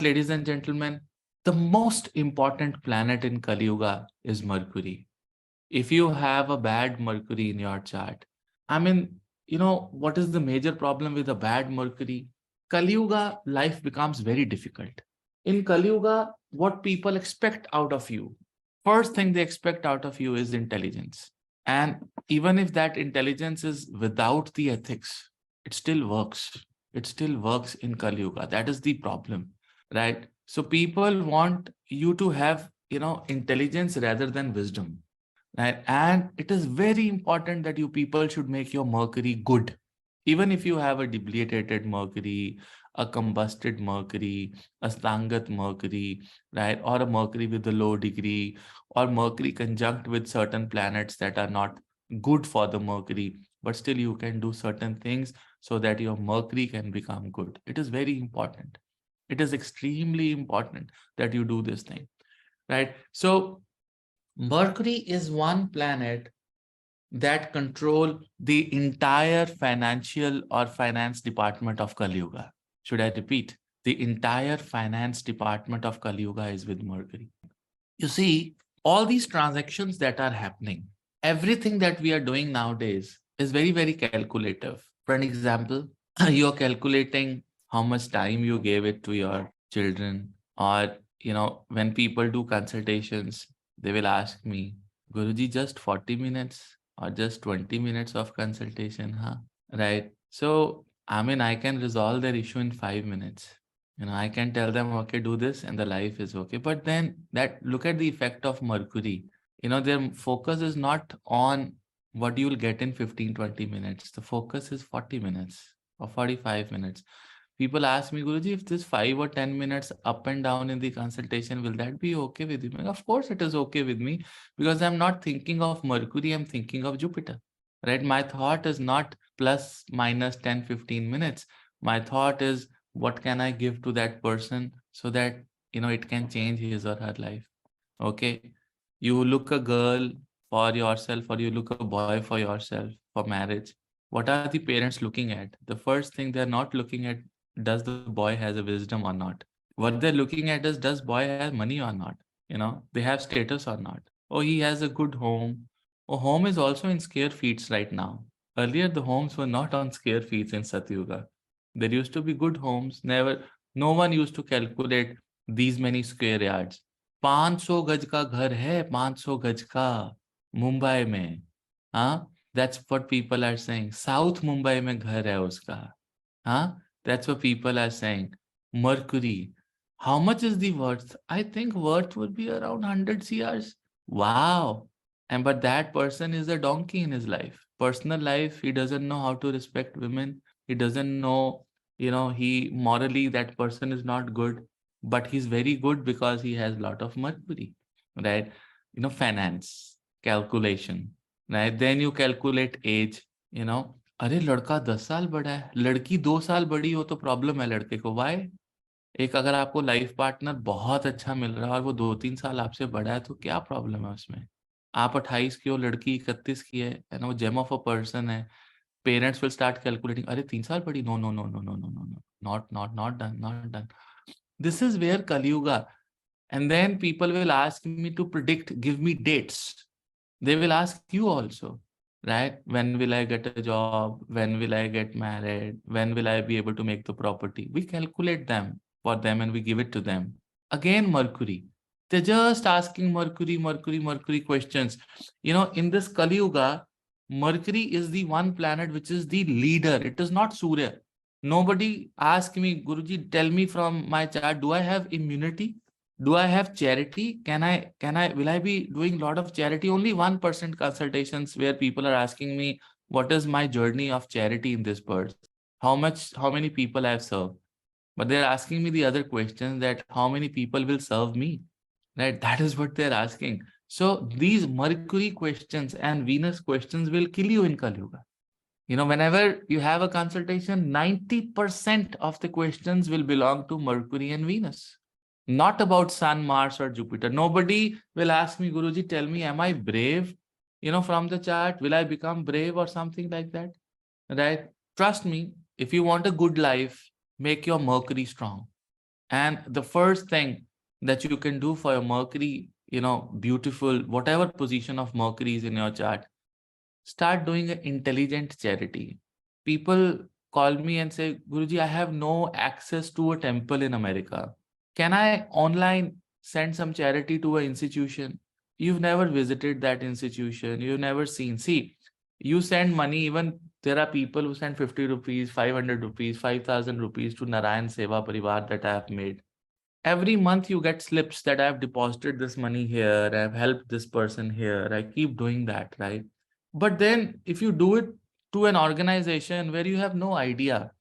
ladies and gentlemen, the most important planet in Kali Yuga is Mercury. If you have a bad Mercury in your chart, I mean, what is the major problem with a bad Mercury? Kali Yuga life becomes very difficult. In Kali Yuga, what people expect out of you, first thing they expect out of you is intelligence. And even if that intelligence is without the ethics, it still works. It still works in Kali Yuga. That is the problem, right? So people want you to have, intelligence rather than wisdom. Right? And it is very important that you people should make your Mercury good. Even if you have a debilitated Mercury, a combusted Mercury, a Stangat Mercury, right? Or a Mercury with a low degree, or Mercury conjunct with certain planets that are not good for the Mercury, but still you can do certain things so that your Mercury can become good. It is very important. It is extremely important that you do this thing, right? So Mercury is one planet that control the entire financial or finance department of Kali Yuga. Should I repeat? The entire finance department of Kali Yuga is with Mercury. You see, all these transactions that are happening, everything that we are doing nowadays is very, very calculative. For an example, you're calculating how much time you gave it to your children, or when people do consultations, they will ask me, Guruji, just 40 minutes or just 20 minutes of consultation, huh? Right. So, I mean, I can resolve their issue in 5 minutes. I can tell them, okay, do this, and the life is okay. But then look at the effect of Mercury. Their focus is not on what you will get in 15, 20 minutes. The focus is 40 minutes or 45 minutes. People ask me, Guruji, if this 5 or 10 minutes up and down in the consultation, will that be okay with you? Of course, it is okay with me, because I'm not thinking of Mercury, I'm thinking of Jupiter, right? My thought is not plus minus 10, 15 minutes. My thought is, what can I give to that person so that, it can change his or her life? Okay. You look a girl for yourself, or you look a boy for yourself for marriage. What are the parents looking at? The first thing they're not looking at, does the boy has a wisdom or not? What they're looking at is, does boy have money or not? They have status or not? Oh, he has a good home. Oh, home is also in square feet right now. Earlier, the homes were not on square feet in Satyuga. There used to be good homes. No one used to calculate these many square yards. 500 गज का घर है, 500 गज का, मुंबई में. हाँ, that's what people are saying. South Mumbai में घर है उसका. हाँ, that's what people are saying. Mercury, how much is the worth? I think worth would be around 100 CRs. Wow. And but that person is a donkey in his life. Personal life, he doesn't know how to respect women. He doesn't know, he morally, that person is not good, but he's very good because he has a lot of Mercury, right? Finance, calculation, right? Then you calculate age, अरे लड़का 10 साल बड़ा है, लड़की 2 साल बड़ी हो तो प्रॉब्लम है लड़के को. वाई? एक अगर आपको लाइफ पार्टनर बहुत अच्छा मिल रहा है और वो 2-3 साल आपसे बड़ा है, तो क्या प्रॉब्लम है उसमें? आप 28 की हो, लड़की 31 की है ना, वो जेम ऑफ अ पर्सन है. पेरेंट्स विल स्टार्ट कैलकुलेटिंग, अरे 3 साल बड़ी, no no no no no no no no, not done, not done. This is where Kali Yuga. And then people will ask me to predict, give me dates. They will ask you also, right? When will I get a job? When will I get married? When will I be able to make the property? We calculate them for them and we give it to them. Again, Mercury. They're just asking Mercury questions. In this Kali Yuga, Mercury is the one planet which is the leader. It is not Surya. Nobody ask me, Guruji, tell me from my chart, do I have immunity? Do I have charity? Will I be doing a lot of charity? Only 1% consultations where people are asking me, what is my journey of charity in this birth? How many people I have served? But they're asking me the other questions, that how many people will serve me, right? That is what they're asking. So these Mercury questions and Venus questions will kill you in Kali Yuga. Whenever you have a consultation, 90% of the questions will belong to Mercury and Venus, not about Sun, Mars, or Jupiter. Nobody will ask me, Guruji, tell me, am I brave? From the chart, will I become brave or something like that? Right? Trust me, if you want a good life, make your Mercury strong. And the first thing that you can do for your Mercury, beautiful, whatever position of Mercury is in your chart, start doing an intelligent charity. People call me and say, Guruji, I have no access to a temple in America. Can I online send some charity to an institution? You've never visited that institution. You've never seen. See, you send money, even there are people who send 50 rupees, 500 rupees, 5,000 rupees to Narayan Seva Parivar that I have made. Every month you get slips that I've deposited this money here, I've helped this person here, I keep doing that, right? But then if you do it to an organization where you have no idea,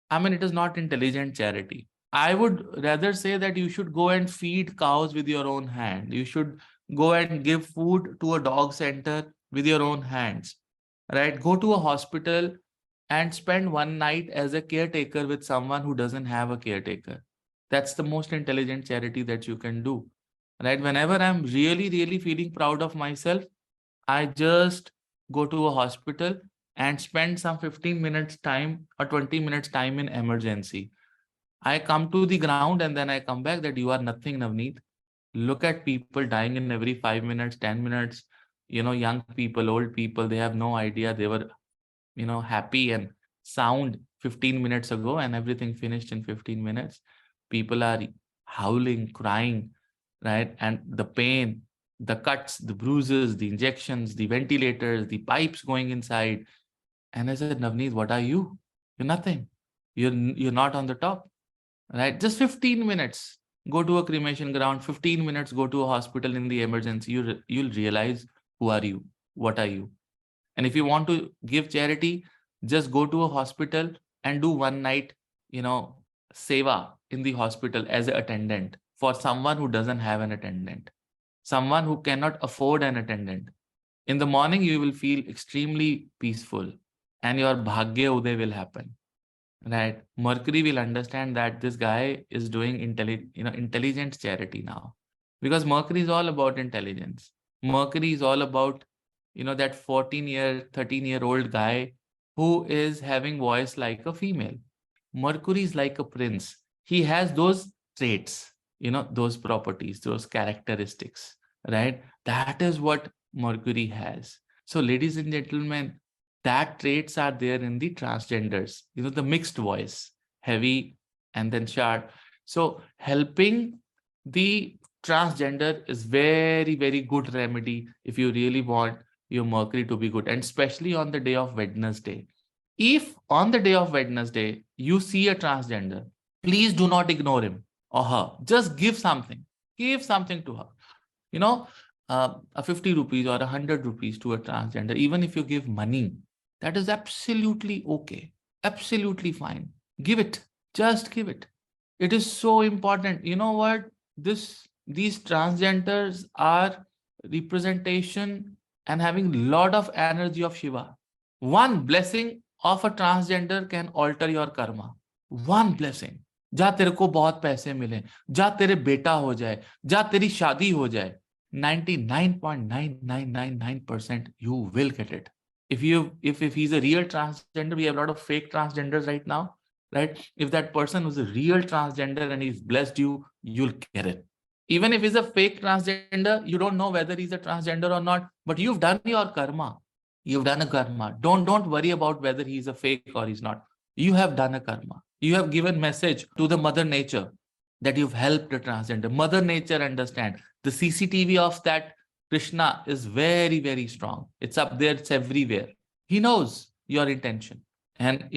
I mean, it is not intelligent charity. I would rather say that you should go and feed cows with your own hand. You should go and give food to a dog center with your own hands, right? Go to a hospital and spend one night as a caretaker with someone who doesn't have a caretaker. That's the most intelligent charity that you can do, right? Whenever I'm really, really feeling proud of myself, I just go to a hospital and spend some 15 minutes time or 20 minutes time in emergency. I come to the ground and then I come back that you are nothing, Navneet. Look at people dying in every 5 minutes, 10 minutes, young people, old people, they have no idea they were, happy and sound 15 minutes ago and everything finished in 15 minutes. People are howling, crying, right? And the pain, the cuts, the bruises, the injections, the ventilators, the pipes going inside. And I said, Navneet, what are you? You're nothing. You're not on the top, right? Just 15 minutes. Go to a cremation ground, 15 minutes, go to a hospital in the emergency. You'll realize who are you? What are you? And if you want to give charity, just go to a hospital and do one night, seva in the hospital as an attendant for someone who doesn't have an attendant, someone who cannot afford an attendant. In the morning, you will feel extremely peaceful and your bhagya uday will happen, right? Mercury will understand that this guy is doing intelligent charity now, because Mercury is all about intelligence. Mercury is all about, that 13-year, 13-year-old guy who is having voice like a female. Mercury is like a prince. He has those traits, those properties, those characteristics, right? That is what Mercury has. So, ladies and gentlemen, that traits are there in the transgenders, the mixed voice, heavy and then sharp. So, helping the transgender is very, very good remedy if you really want your Mercury to be good, and especially on the day of Wednesday. If on the day of Wednesday you see a transgender, please do not ignore him or her. Just give something. Give something to her. A 50 rupees or 100 rupees to a transgender, even if you give money, that is absolutely okay. Absolutely fine. Give it. Just give it. It is so important. You know what? These transgenders are representation and having a lot of energy of Shiva. One blessing of a transgender can alter your karma. One blessing. जा तेरे को बहुत पैसे मिले, जा तेरे बेटा हो जाए, जा तेरी शादी हो जाए, 99.9999% you will get it. If he's a real transgender, we have a lot of fake transgenders right now, right? If that person was a real transgender and he's blessed you, you'll get it. Even if he's a fake transgender, you don't know whether he's a transgender or not, but you've done your karma. You've done a karma. Don't worry about whether he's a fake or he's not. You have done a karma. You have given message to the mother nature that you've helped a transgender. Mother nature understand. The CCTV of that Krishna is very, very strong. It's up there. It's everywhere. He knows your intention. And,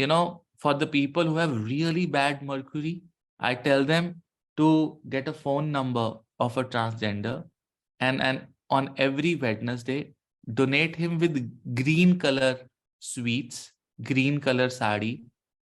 for the people who have really bad Mercury, I tell them to get a phone number of a transgender, and on every Wednesday, donate him with green color sweets, green color sari,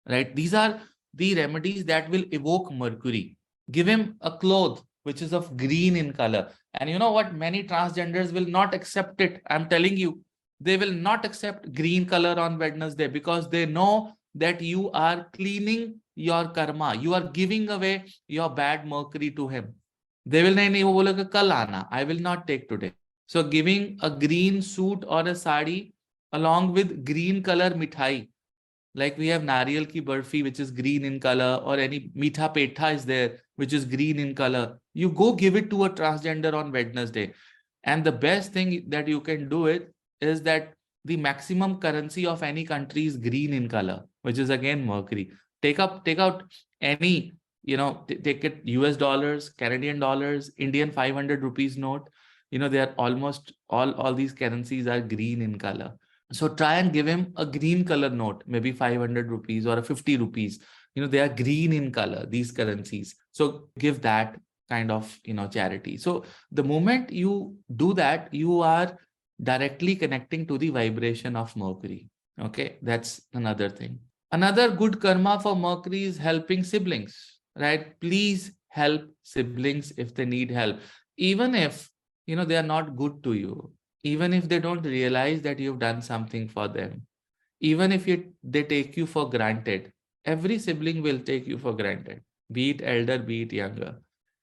right? These are the remedies that will evoke Mercury. Give him a cloth which is of green in color. And you know what? Many transgenders will not accept it. I'm telling you, they will not accept green color on Wednesday because they know that you are cleaning your karma. You are giving away your bad Mercury to him. They will nahi, wo bolega kal aana. I will not take today. So giving a green suit or a sari along with green color mithai, like we have nariyal ki barfi, which is green in color, or any mitha petha is there, which is green in color. You go give it to a transgender on Wednesday. And the best thing that you can do it is that the maximum currency of any country is green in color, which is again Mercury. Take out any, take it US dollars, Canadian dollars, Indian 500 rupees note. They are almost all these currencies are green in color. So try and give him a green color note, maybe 500 rupees or a 50 rupees. They are green in color, these currencies. So give that kind of, charity. So the moment you do that, you are directly connecting to the vibration of Mercury. Okay, that's another thing. Another good karma for Mercury is helping siblings, right? Please help siblings if they need help. Even if, they are not good to you, even if they don't realize that you've done something for them, even if they take you for granted, every sibling will take you for granted, be it elder, be it younger.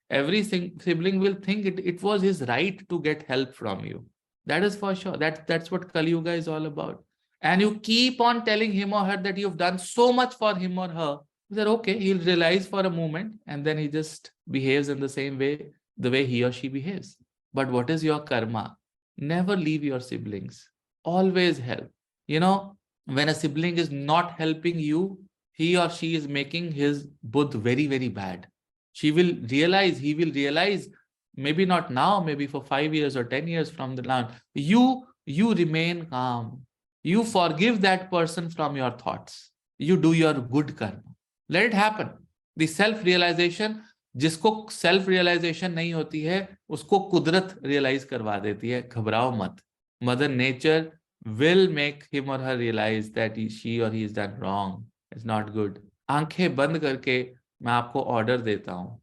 Every sibling will think it was his right to get help from you. That is for sure. That's what Kali Yuga is all about. And you keep on telling him or her that you've done so much for him or her, that okay, he'll realize for a moment and then he just behaves in the same way, the way he or she behaves. But what is your karma? Never leave your siblings. Always help. When a sibling is not helping you, he or she is making his Budh very, very bad. He will realize, maybe not now, maybe for 5 years or 10 years from the now. You remain calm. You forgive that person from your thoughts. You do your good karma. Let it happen. The self-realization, जिसको self realisation नहीं होती है, उसको कुदरत realise करवा देती है. घबराओ मत. Mother nature will make him or her realize that she or he is done wrong. It's not good. आंखें बंद करके मैं आपको ऑर्डर देता हूँ,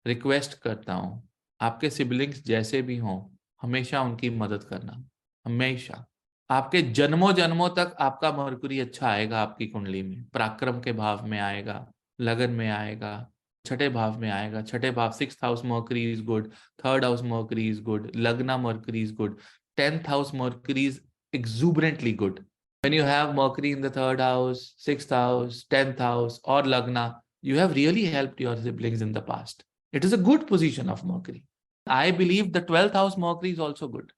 रिक्वेस्ट करता हूँ, आपके सिबलिंग्स जैसे भी हों, हमेशा उनकी मदद करना. हमेशा. आपके जन्मों जन्मों तक आपका मरकुरी अच्छा आएगा. आपकी कुंडली में पराक्रम के भाव में आएगा, लगन में आएगा, छठे भाव में आएगा. छठे भाव, 6th house Mercury is good, 3rd house Mercury is good, Lagna Mercury is good, 10th house Mercury is exuberantly good. When you have Mercury in the 3rd house, 6th house, 10th house or Lagna, you have really helped your siblings in the past. It is a good position of Mercury. I believe the 12th house Mercury is also good.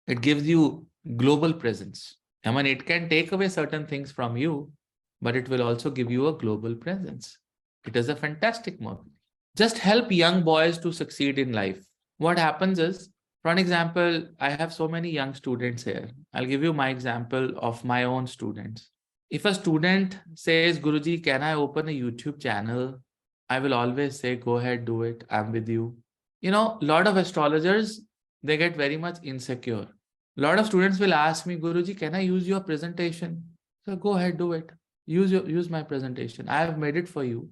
It gives you global presence. I mean, it can take away certain things from you, but it will also give you a global presence. It is a fantastic Mercury. Just help young boys to succeed in life. What happens is, for an example, I have so many young students here. I'll give you my example of my own students. If a student says, Guruji, can I open a YouTube channel? I will always say, go ahead, do it. I'm with you. A lot of astrologers, they get very much insecure. A lot of students will ask me, Guruji, can I use your presentation? So go ahead, do it. Use my presentation. I have made it for you.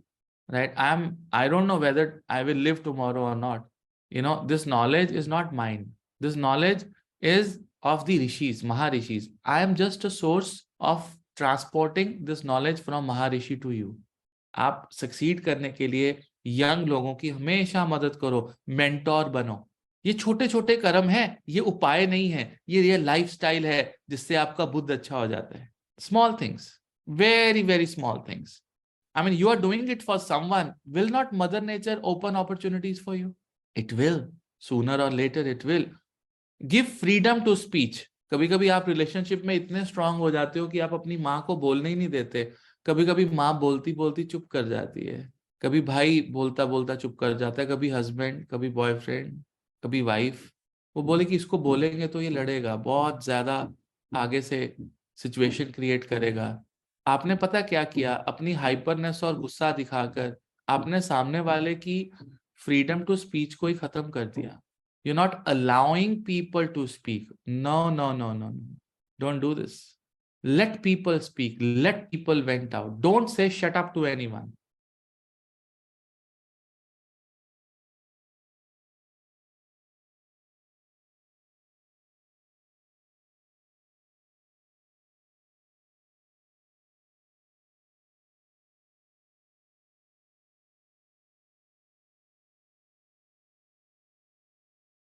Right? I don't know whether I will live tomorrow or not. This knowledge is not mine. This knowledge is of the rishis, maharishis. I am just a source of transporting this knowledge from maharishi to you. आप succeed करने के लिए young लोगों की हमेशा मदद करो, mentor बनो. ये छोटे छोटे कर्म है, ये उपाय नहीं है, ये लाइफस्टाइल है जिससे आपका बुद्ध अच्छा हो जाता है. Small things, very, very small things. I mean, you are doing it for someone. Will not Mother Nature open opportunities for you? It will. Sooner or later, it will. Give freedom to speech. कभी कभी आप relationship में इतने strong हो जाते हो कि आप अपनी माँ को बोलने ही नहीं देते. कभी कभी माँ बोलती बोलती चुप कर जाती है, कभी भाई बोलता बोलता चुप कर जाता है, कभी हस्बैंड, कभी बॉयफ्रेंड, कभी वाइफ. वो बोले कि इसको बोलेंगे तो ये लड़ेगा, बहुत ज्यादा आगे से सिचुएशन क्रिएट करेगा. आपने पता क्या किया? अपनी हाइपरनेस और गुस्सा दिखाकर आपने सामने वाले की फ्रीडम टू स्पीच को ही खत्म कर दिया. You're not allowing people to speak. No. Don't do this. Let people speak. Let people vent out. Don't say shut up to anyone.